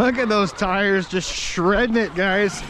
Look at those tires just shredding it, guys.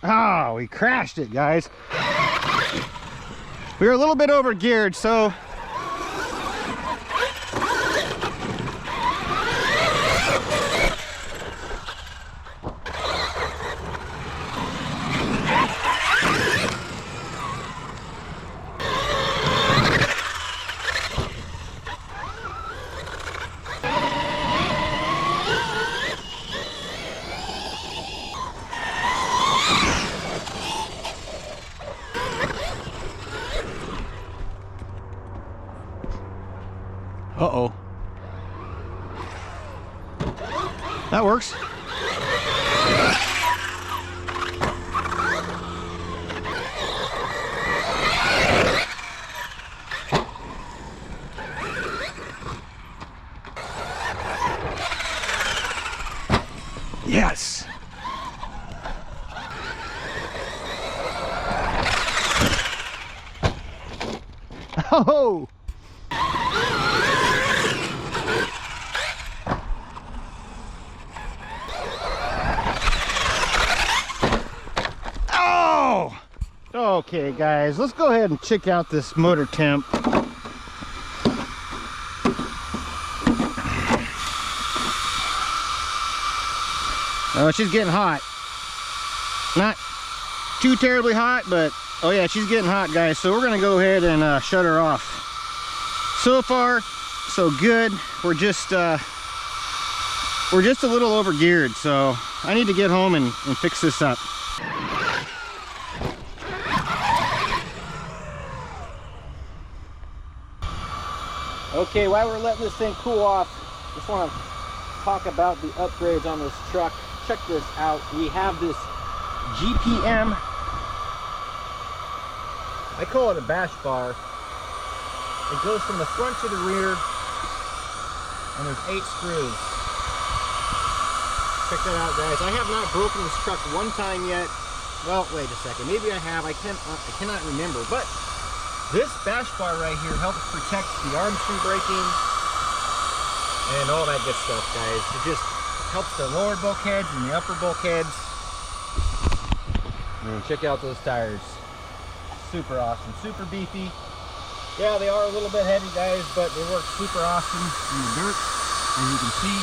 Oh, we crashed it, guys. We were a little bit over geared, so uh-oh. That works. Yes. Oh. Okay guys, let's go ahead and check out this motor temp. Oh, she's getting hot. Not too terribly hot, but oh yeah, she's getting hot, guys. So we're gonna go ahead and shut her off. So far, so good. We're just a little over geared, so I need to get home and fix this up. Okay, while we're letting this thing cool off, just want to talk about the upgrades on this truck. Check this out. We have this GPM. I call it a bash bar. It goes from the front to the rear, and there's 8 screws. Check that out, guys. I have not broken this truck one time yet. Well, wait a second. Maybe I have. I cannot remember, but this bash bar right here helps protect the arm screw braking and all that good stuff, guys. It just helps the lower bulkheads and the upper bulkheads. And check out those tires. Super awesome, super beefy. Yeah, they are a little bit heavy, guys, but they work super awesome in the dirt, as you can see.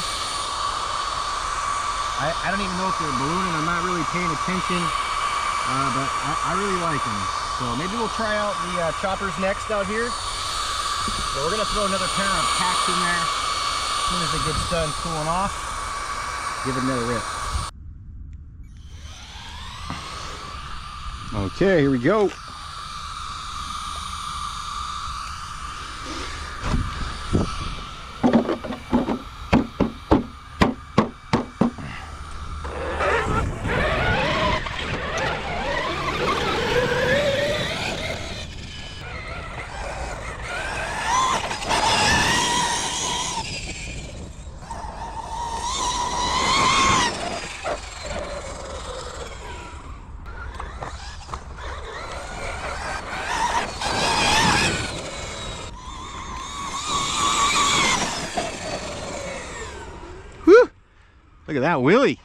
I don't even know if they're ballooning. I'm not really paying attention, but I really like them. So maybe we'll try out the choppers next out here. So we're gonna throw another pair of packs in there. As soon as it gets done cooling off, give it another rip. Okay, here we go. Look at that wheelie.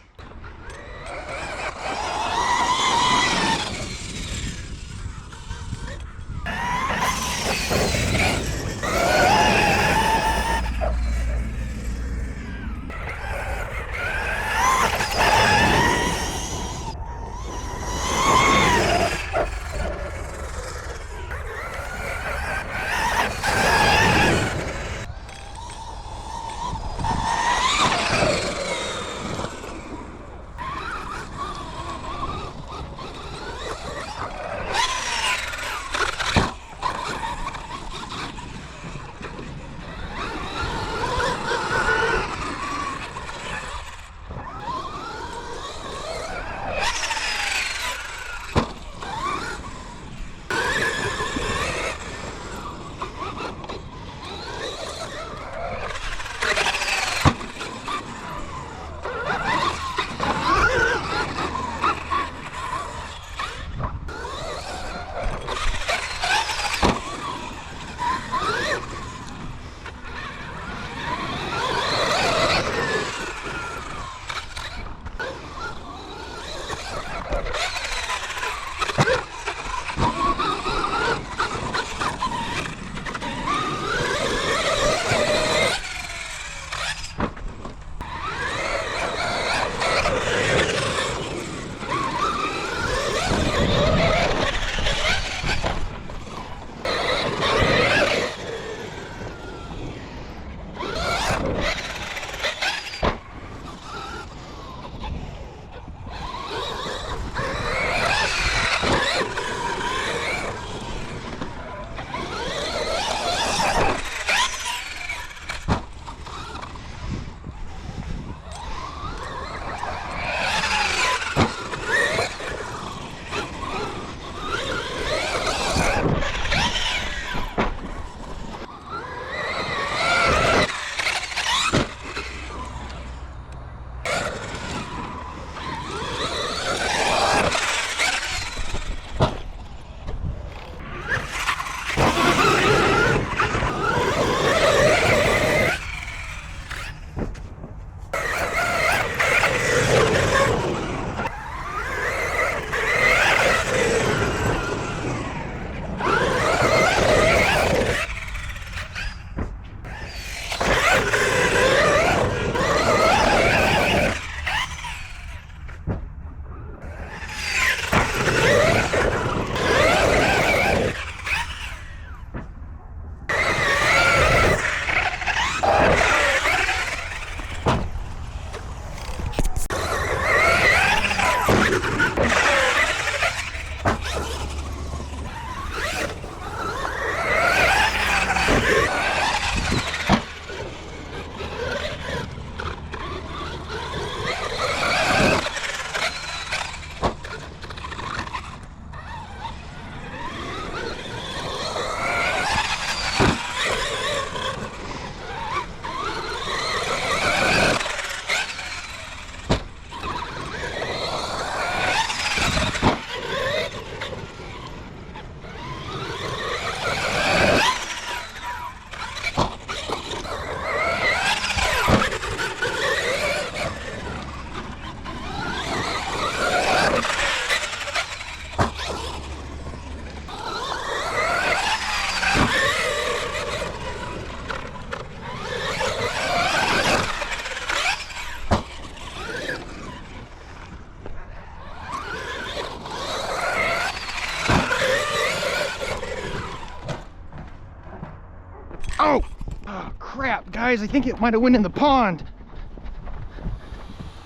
guys, I think it might have went in the pond.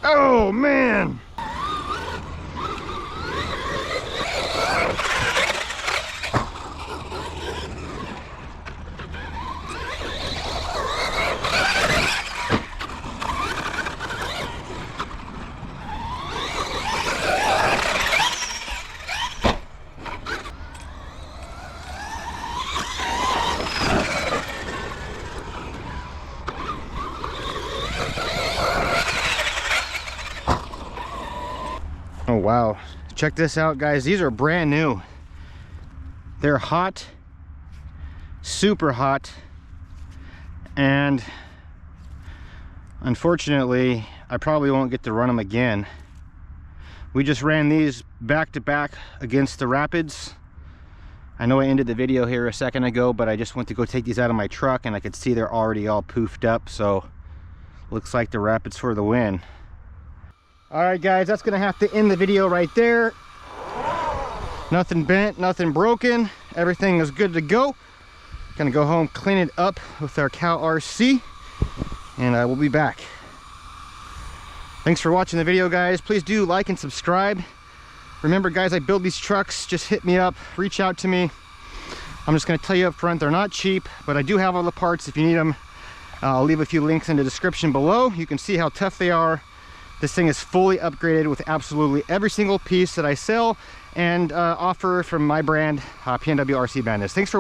Oh man. Oh wow, check this out guys, these are brand new. They're hot, super hot, and unfortunately I probably won't get to run them again. We just ran these back to back against the rapids. I know I ended the video here a second ago, but I just went to go take these out of my truck and I could see they're already all poofed up, so looks like the rapids for the win. All right guys, that's gonna have to end the video right there. Nothing bent, nothing broken, everything is good to go. Gonna go home, clean it up with our cowrc, and I will be back. Thanks for watching the video guys. Please do like and subscribe. Remember guys, I build these trucks, just hit me up, reach out to me. I'm just gonna tell you up front, they're not cheap, but I do have all the parts if you need them. I'll leave a few links in the description below. You can see how tough they are. This thing is fully upgraded with absolutely every single piece that I sell and offer from my brand, Pnwrcmadness. Thanks for